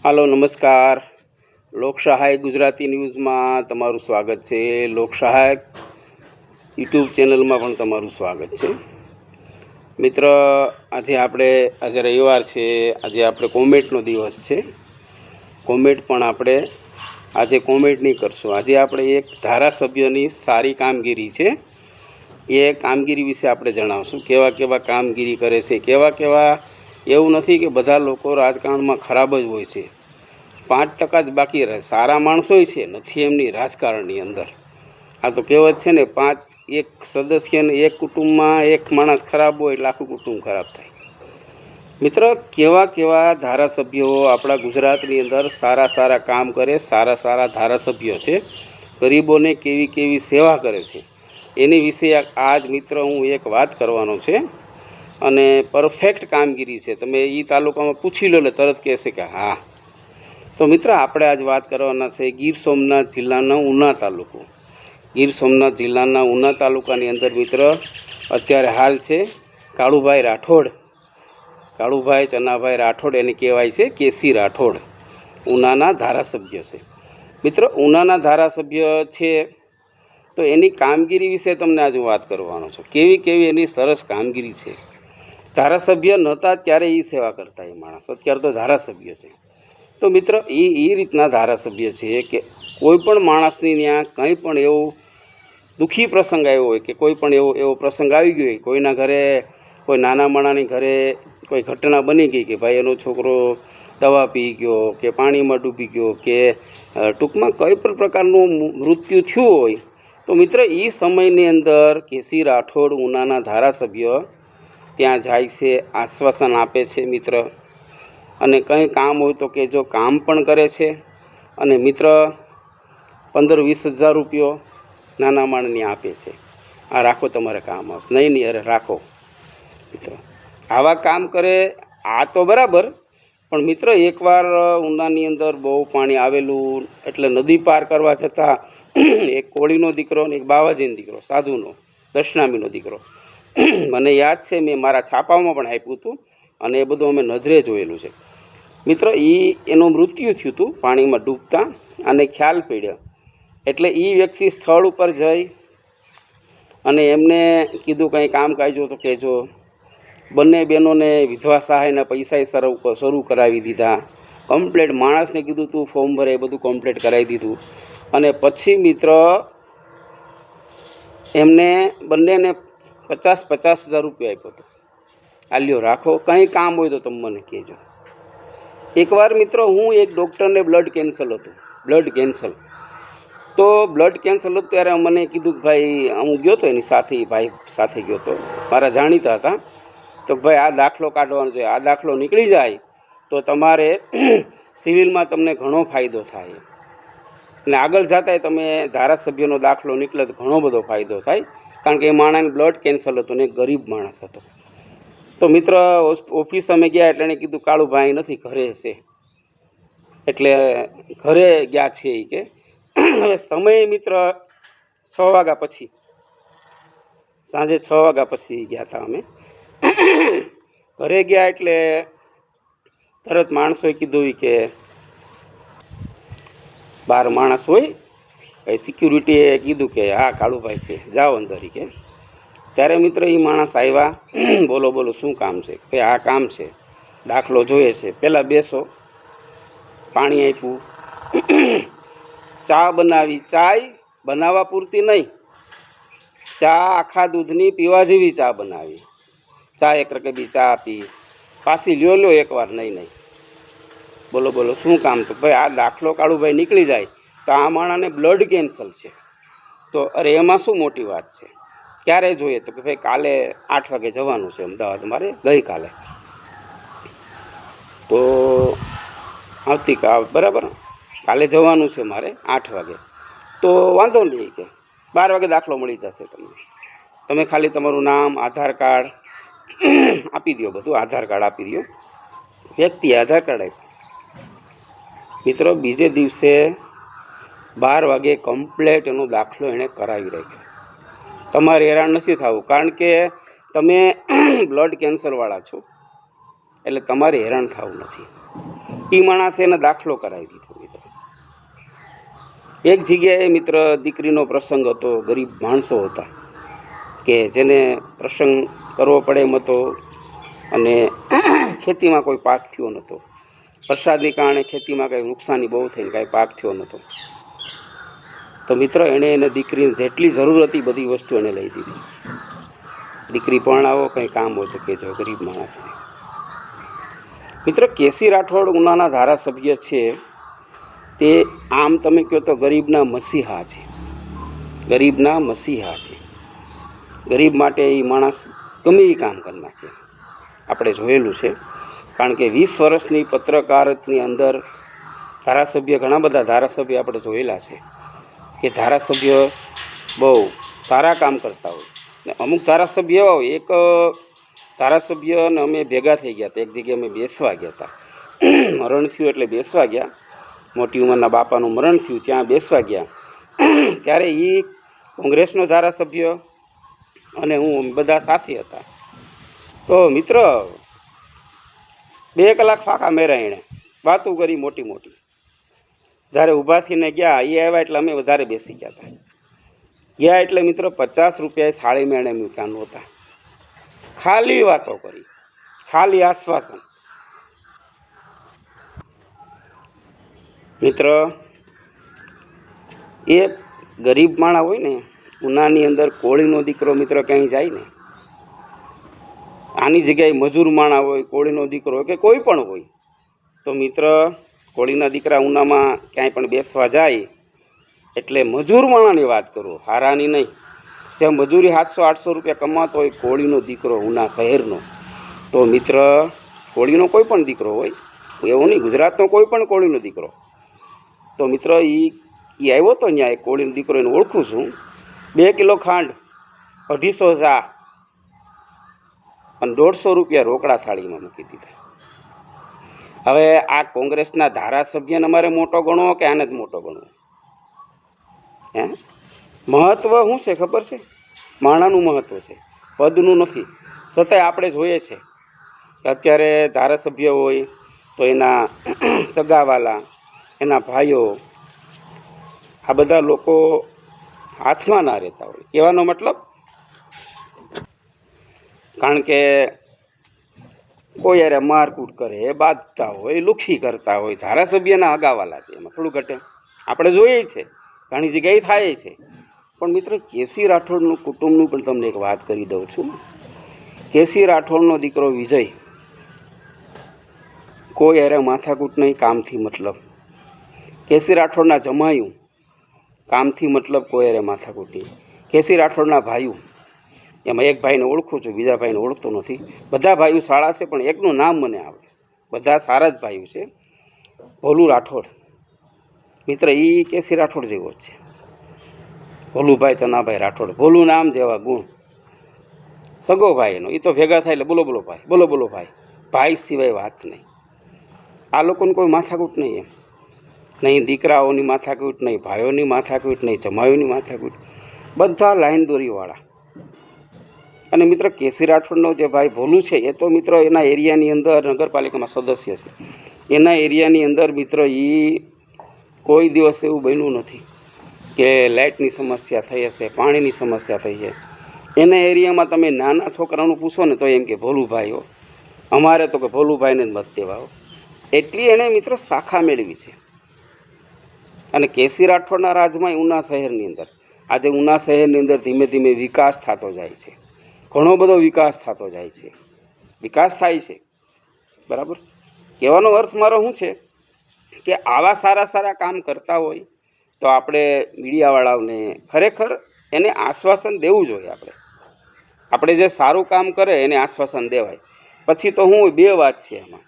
હાલો નમસ્કાર, લોકસહાય ગુજરાતી ન્યૂઝમાં તમારું સ્વાગત છે. લોકસહાય યુટ્યુબ ચેનલમાં પણ તમારું સ્વાગત છે. મિત્ર, આજે રવિવાર છે. આજે આપણે કોમેન્ટનો દિવસ છે. કોમેન્ટ પણ આપણે આજે કોમેન્ટ નહીં કરશું. આજે આપણે એક ધારાસભ્યની સારી કામગીરી છે, એ કામગીરી વિશે આપણે જણાવશું. કેવા કામગીરી કરે છે, કેવા એવું નથી કે બધા લોકો રાજકારણમાં ખરાબ જ હોય છે. 5% જ બાકી રહે, સારા માણસોય છે, નથી એમની રાજકારણની અંદર. આ તો કહેવત છે ને, એક સદસ્યને એક કુટુંબમાં એક માણસ ખરાબ હોય એટલે આખું કુટુંબ ખરાબ થાય. મિત્ર, કેવા ધારાસભ્યો આપણા ગુજરાતની અંદર સારા કામ કરે, સારા ધારાસભ્યો છે, ગરીબોને કેવી સેવા કરે છે, એની વિશે આજ મિત્ર હું એક વાત કરવાનો છે. અને પરફેક્ટ કામગીરી છે. તમે એ તાલુકામાં પૂછી લો એટલે તરત કહેશે કે હા. તો મિત્ર, આપણે આજ વાત કરવાના છે ગીર સોમનાથ જિલ્લાનો ઉના તાલુકો. ગીર સોમનાથ જિલ્લાના ઉના તાલુકાની અંદર મિત્ર અત્યારે હાલ છે કાળુભાઈ ચનાભાઈ રાઠોડ, એને કહેવાય છે કેસી રાઠોડ, ઉનાના ધારાસભ્ય છે. મિત્ર, ઉનાના ધારાસભ્ય છે તો એની કામગીરી વિશે તમને આજે વાત કરવાનો છું. કેવી એની સરસ કામગીરી છે. ધારાસભ્ય નહોતા ત્યારે એ સેવા કરતા એ માણસ, અત્યારે તો ધારાસભ્ય છે. તો મિત્ર, એ રીતના ધારાસભ્ય છે કે કોઈ પણ માણસની ત્યાં કંઈ પણ એવું દુઃખી પ્રસંગ આવ્યો હોય કે કોઈ પણ એવો પ્રસંગ આવી ગયો હોય, કોઈના ઘરે, કોઈ નાના માણાની ઘરે કોઈ ઘટના બની ગઈ કે ભાઈ એનો છોકરો દવા પી ગયો કે પાણીમાં ડૂબી ગયો કે ટૂંકમાં કોઈ પણ પ્રકારનું મૃત્યુ થયું હોય, તો મિત્ર એ સમયની અંદર કેસી રાઠોડ ઉનાના ધારાસભ્ય ત્યાં જાય છે, આશ્વાસન આપે છે મિત્ર. અને કંઈ કામ હોય તો કે જો કામ પણ કરે છે. અને મિત્ર 15-20 હજાર રૂપિયો નાના માણસને આપે છે. આ રાખો, તમારે કામ આવશે. નહીં અરે રાખો મિત્ર. આવા કામ કરે આ તો બરાબર, પણ મિત્ર એકવાર ઉનાની અંદર બહુ પાણી આવેલું, એટલે નદી પાર કરવા જતાં એક કોળીનો દીકરો ને એક બાવાજીનો દીકરો, સાધુનો, દશનામીનો દીકરો, મને યાદ છે, મેં મારા છાપામાં પણ આપ્યું હતું અને એ બધું અમે નજરે જોયેલું છે. મિત્ર, એનું મૃત્યુ થયું હતું પાણીમાં ડૂબતા, અને ખ્યાલ પડ્યો એટલે એ વ્યક્તિ સ્થળ ઉપર જઈ અને એમને કીધું કંઈ કામ કાજો તો કહેજો. બંને બહેનોને વિધવા સહાયના પૈસા શરૂ કરાવી દીધા. કમ્પ્લેટ માણસને કીધું તું ફોર્મ ભરે, એ બધું કમ્પ્લેટ કરાવી દીધું. અને પછી મિત્ર એમને બંનેને 50-50 હજાર રૂપિયા આપ્યો હતો. આ લ્યો રાખો, કંઈ કામ હોય તો તમે મને કહેજો. એકવાર મિત્ર હું એક ડૉક્ટરને બ્લડ કેન્સર હતું. તો બ્લડ કેન્સર હતું ત્યારે મને કીધું કે ભાઈ, હું ગયો હતો એની સાથે, ભાઈ સાથે ગયો હતો, મારા જાણીતા હતા. તો ભાઈ આ દાખલો કાઢવાનો છે, આ દાખલો નીકળી જાય તો તમારે સિવિલમાં તમને ઘણો ફાયદો થાય, અને આગળ જતાંય તમે ધારાસભ્યનો દાખલો નીકળે તો ઘણો બધો ફાયદો થાય. કારણ કે એ માણસને બ્લડ કેન્સર હતું ને એક ગરીબ માણસ હતો. તો મિત્ર ઓફિસ અમે ગયા એટલે એણે કીધું કાળુભાઈ નથી, ઘરે છે. એટલે ઘરે ગયા છે એ કે. હવે સમય મિત્ર 6 વાગ્યા પછી, સાંજે 6 વાગ્યા પછી ગયા હતા અમે. ઘરે ગયા એટલે તરત માણસોએ કીધું કે 12 માણસ હોય, સિક્યુરિટીએ કીધું કે હા કાળુભાઈ છે, જાઓ અંદર કે. ત્યારે મિત્ર એ માણસ આવ્યા. બોલો શું કામ છે? કે આ કામ છે, દાખલો જોઈએ છે. પહેલાં બેસો, પાણી આપ્યું, ચા બનાવી. ચાય બનાવવા પૂરતી નહીં, ચા આખા દૂધની પીવા જેવી ચા બનાવી. ચા એક રકેબી ચા આપી, પાછી લ્યો એકવાર. નહીં. બોલો શું કામ? તો ભાઈ આ દાખલો કાળુભાઈ નીકળી જાય તો આ માણસને બ્લડ કેન્સર છે. તો અરે એમાં શું મોટી વાત છે, ક્યારે જોઈએ? તો કે ભાઈ કાલે 8 વાગે જવાનું છે અમદાવાદ મારે, ગઈકાલે. તો બરાબર, કાલે જવાનું છે મારે 8 વાગે. તો વાંધો નહીં કે 12 વાગે દાખલો મળી જશે તમને. તમે ખાલી તમારું નામ, આધાર કાર્ડ આપી દો, બધું આધાર કાર્ડ આપી દો. વ્યક્તિ આધાર કાર્ડ આપ્યું. મિત્રો બીજે દિવસે 12 વાગે કમ્પ્લેટ એનો દાખલો એણે કરાવી રાખ્યો. તમારે હેરાન નથી થવું, કારણ કે તમે બ્લડ કેન્સરવાળા છો, એટલે તમારે હેરાન થવું નથી. એ માણસે એને દાખલો કરાવી દીધો મિત્ર. એક જગ્યાએ મિત્ર દીકરીનો પ્રસંગ હતો. ગરીબ માણસો હતા કે જેને પ્રસંગ કરવો પડે એમ હતો અને ખેતીમાં કોઈ પાક થયો નહોતો. વરસાદને કારણે ખેતીમાં કંઈ નુકસાની બહુ થઈને કાંઈ પાક થયો નહોતો. તો મિત્ર એણે એને દીકરીને જેટલી જરૂર હતી બધી વસ્તુ એને લઈ દીધી. દીકરી પરણાવો, કંઈ કામ હોય તો કહેજો, ગરીબ માણસને. મિત્ર કેસી રાઠોડ ઉનાના ધારાસભ્ય છે તે આમ તમે કહો તો ગરીબના મસીહા છે. ગરીબના મસીહા છે. ગરીબ માટે એ માણસ ગમે એ કામ કરી નાખે. આપણે જોયેલું છે. કારણ કે 20 વર્ષની પત્રકારતની અંદર ધારાસભ્ય, ઘણા બધા ધારાસભ્ય આપણે જોયેલા છે કે ધારાસભ્ય બહુ સારા કામ કરતા હોય. ને અમુક ધારાસભ્ય એવા હોય. એક ધારાસભ્યને અમે ભેગા થઈ ગયા હતા. એક જગ્યાએ અમે બેસવા ગયા હતા. મરણ થયું એટલે બેસવા ગયા. મોટી ઉંમરના બાપાનું મરણ થયું, ત્યાં બેસવા ગયા. ત્યારે એ કોંગ્રેસનો ધારાસભ્ય અને હું બધા સાથે હતા. તો મિત્ર 2 કલાક ફાંકા મેરા એણે વાતો કરી મોટી મોટી. જ્યારે ઊભા થઈને ગયા, એ આવ્યા એટલે અમે વધારે બેસી ગયા હતા. ગયા એટલે મિત્રો 50 રૂપિયા થાળીમાં એણે મૂક્યા નહોતા. ખાલી વાતો કરી, ખાલી આશ્વાસન. મિત્ર એ ગરીબ માણા હોય ને, ઉનાની અંદર કોળીનો દીકરો મિત્ર ક્યાંય જાય ને, આની જગ્યાએ મજૂર માણા હોય, કોળીનો દીકરો હોય કે કોઈ પણ હોય, તો મિત્ર કોળીના દીકરા ઉનામાં ક્યાંય પણ બેસવા જાય એટલે મજૂર માણાની વાત કરું, હારાની નહીં. જ્યાં મજૂરી 700-800 રૂપિયા કમાતો હોય કોળીનો દીકરો ઉના શહેરનો, તો મિત્ર કોળીનો કોઈ પણ દીકરો હોય, એવું નહીં, ગુજરાતનો કોઈ પણ કોળીનો દીકરો, તો મિત્ર એ આવ્યો હતો ત્યાં, એ કોળીનો દીકરો એને ઓળખું છું. 2 કિલો ખાંડ, 250 ચા અને 150 રૂપિયા રોકડા થાળીમાં મૂકી દીધા. હવે આ કોંગ્રેસના ધારાસભ્યને અમારે મોટો ગણવો કે આને જ મોટો ગણવો? હે, મહત્ત્વ શું છે ખબર છે? માણાનું મહત્ત્વ છે, પદનું નથી. છતાંય આપણે જોઈએ છે કે અત્યારે ધારાસભ્ય હોય તો એના સગાવાલા, એના ભાઈઓ, આ બધા લોકો હાથમાં ના રહેતા હોય. કહેવાનો મતલબ, કારણ કે કોઈ યારે મારકૂટ કરે, બાંધતા હોય, લુખી કરતા હોય, ધારાસભ્યના અગાવાલા છે, એમાં થોડું ઘટે. આપણે જોઈએ છે, ઘણી જગ્યાએ થાય છે. પણ મિત્ર કેસી રાઠોડનું કુટુંબનું પણ તમને એક વાત કરી દઉં છું. કેસી રાઠોડનો દીકરો વિજય, કોઈ યારે માથાકૂટ નહીં, કામથી મતલબ. કેસી રાઠોડના જમાયું, કામથી મતલબ, કોઈ યારે માથાકૂટ નહીં. કેસી રાઠોડના ભાઈઓ, એમાં એક ભાઈને ઓળખું છું, બીજા ભાઈને ઓળખતો નથી. બધા ભાઈઓ સારા છે પણ એકનું નામ મને આવડે. બધા સારા જ ભાઈઓ છે. ભોલું રાઠોડ મિત્ર, એ કેસી રાઠોડ જેવો જ છે. ભોલુભાઈ ચનાભાઈ રાઠોડ, ભોલું નામ જેવા ગુણ. સગો ભાઈ એનો, એ તો ભેગા થાય એટલે બોલો બોલો ભાઈ, બોલો બોલો ભાઈ, ભાઈ સિવાય વાત નહીં. આ લોકોને કોઈ માથાકૂટ નહીં, એમ નહીં દીકરાઓની માથાકૂટ, નહીં ભાઈઓની માથાકૂટ, નહીં જમાઈઓની માથાકૂટ, બધા લાઈન દોરીવાળા. અને મિત્ર કેસી રાઠોડનો જે ભાઈ ભોલું છે એ તો મિત્ર એના એરિયાની અંદર નગરપાલિકામાં સદસ્ય છે. એના એરિયાની અંદર મિત્ર એ કોઈ દિવસ એવું બન્યું નથી કે લાઇટની સમસ્યા થઈ હશે, પાણીની સમસ્યા થઈ છે. એના એરિયામાં તમે નાના છોકરાનું પૂછો ને તો એમ કે ભોલુભાઈઓ, અમારે તો કે ભોલુભાઈને જ મત દેવાઓ. એટલી એણે મિત્ર શાખા મેળવી છે. અને કેસી રાઠોડના રાજમાં ઉના શહેરની અંદર, આજે ઉના શહેરની અંદર ધીમે ધીમે વિકાસ થતો જાય છે. ઘણો બધો વિકાસ થતો જાય છે, વિકાસ થાય છે, બરાબર. કહેવાનો અર્થ મારો શું છે કે આવા સારા સારા કામ કરતા હોય તો આપણે મીડિયાવાળાઓને ખરેખર એને આશ્વાસન દેવું જોઈએ. આપણે જે સારું કામ કરે એને આશ્વાસન દેવાય. પછી તો હું 2 વાત છે એમાં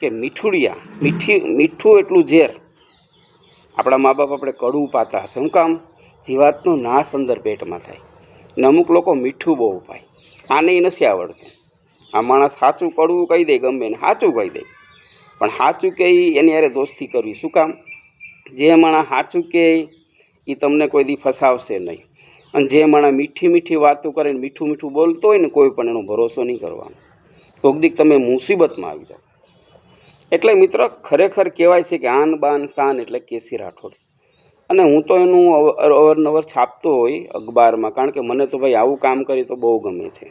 કે મીઠું એટલું ઝેર. આપણા મા બાપ આપણે કડવું પાતા હશે, શું કામ? જીવાતનો નાશ અંદર પેટમાં થાય. ને અમુક લોકો મીઠું બહુ પાય, આને નથી આવડતું. આ માણસ સાચું કડવું કહી દે, ગમે એને સાચું કહી દે, પણ સાચું કહે એની યારે દોસ્તી કરવી. શું કામ? જે માણસ સાચું કહે એ તમને કોઈ દી ફસાવશે નહીં. અને જે માણસ મીઠી મીઠી વાતો કરે, મીઠું મીઠું બોલતો હોય ને, કોઈ પણ એનો ભરોસો નહીં કરવાનો. કોઈક દીક તમે મુસીબતમાં આવી જાઓ. એટલે મિત્ર ખરેખર કહેવાય છે કે આન બાન શાન એટલે કેસી રાઠોડ. અને હું તો એનું અવારનવાર છાપતો હોય અખબારમાં, કારણ કે મને તો ભાઈ આવું કામ કરી તો બહુ ગમે છે,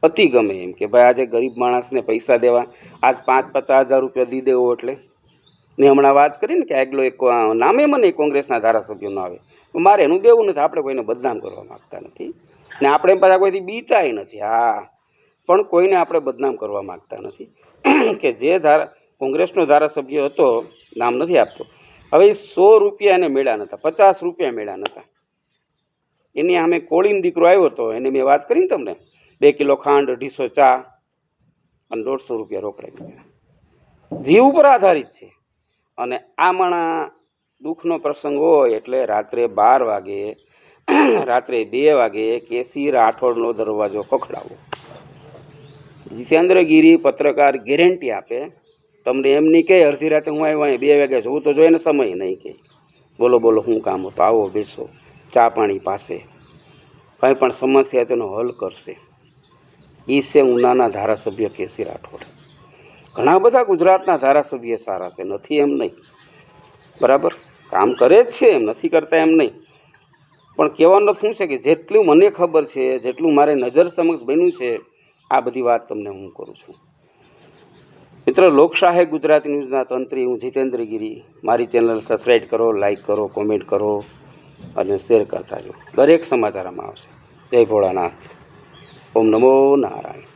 અતિ ગમે. એમ કે ભાઈ આજે ગરીબ માણસને પૈસા દેવા, આજ 5-50 હજાર રૂપિયા દી દેવો એટલે. ને હમણાં વાત કરીને કે આગલો એક નામે મને કોંગ્રેસના ધારાસભ્યો ન આવે, મારે એનું દેવું નથી. આપણે કોઈને બદનામ કરવા માગતા નથી ને આપણે પાછા કોઈથી બીતાય નથી. હા, પણ કોઈને આપણે બદનામ કરવા માગતા નથી. કે જે કોંગ્રેસનો ધારાસભ્ય હતો, નામ નથી આપતો, હવે 100 રૂપિયા એને મેળ્યા નહોતા, 50 રૂપિયા મેળ્યા નહોતા. એની સામે કોળીનો દીકરો આવ્યો હતો, એને મેં વાત કરીને તમને 2 કિલો ખાંડ, 250 ચા અને 150 રૂપિયા રોકડા મળ્યા. જીવ ઉપર આધારિત છે. અને આ માણા દુઃખનો પ્રસંગ હોય એટલે રાત્રે 12 વાગે, રાત્રે 2 વાગે કેસી રાઠોડનો દરવાજો ખખડાવો. જીતેન્દ્રગીરી પત્રકાર ગેરંટી આપે તમને, એમ નહીં કે અડધી રાતે હું આવ્યો અહીં 2 વાગે જોઉં તો જોઈને સમય નહીં કે બોલો બોલો શું કામ હતો, આવો બેસો ચા પાણી પાસે, કંઈ પણ સમસ્યા તેનો હલ કરશે. એ છે ઉનાના ધારાસભ્ય કેસી રાઠોડ. ઘણા બધા ગુજરાતના ધારાસભ્ય સારા છે, નથી એમ નહીં, બરાબર કામ કરે જ છે, એમ નથી કરતા એમ નહીં. પણ કહેવાનો શું છે કે જેટલું મને ખબર છે, જેટલું મારે નજર સમક્ષ બન્યું છે, આ બધી વાત તમને હું કરું છું. મિત્ર, લોકશાહી ગુજરાતી ન્યૂઝના તંત્રી હું જીતેન્દ્રગીરી. મારી ચેનલ સબસ્ક્રાઈબ કરો, લાઈક કરો, કોમેન્ટ કરો અને શેર કરતા જાઓ. દરેક સમાચારમાં આવશે. જય ભોળાનાથ. ઓમ નમો નારાયણ.